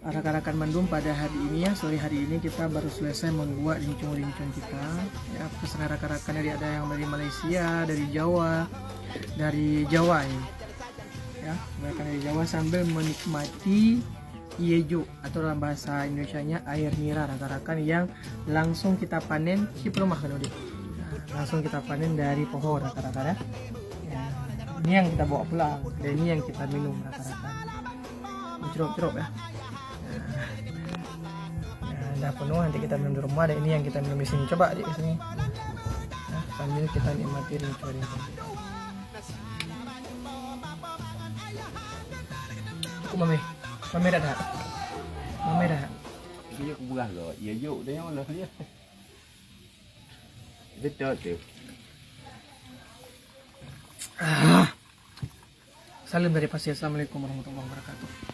rekan-rekan Bandung, pada hari ini ya, sore hari ini kita baru selesai membuat lincung-lincung kita ya. Pesanan rekan-rekan dari ada yang dari Malaysia, dari Jawa, ya, mereka dari Jawa sambil menikmati Ieju atau dalam bahasa Indonesianya air nira rekan-rekan yang langsung kita panen di rumah kan Udi. Nah, langsung kita panen dari pohon rekan-rekan ya. Ini yang kita bawa pulang dan ini yang kita minum rekan-rekan. Cerup-cerup ya. Nah, udah penuh, nanti kita minum di rumah, dan ini yang kita minum di sini. Coba di sini. Nah, sambil kita nikmati rincun-rincun. Mami dah. Dia kebuah lo, ya yuk dia mana dia. Betul tu. Salam dari Pasir. Assalamualaikum warahmatullahi wabarakatuh.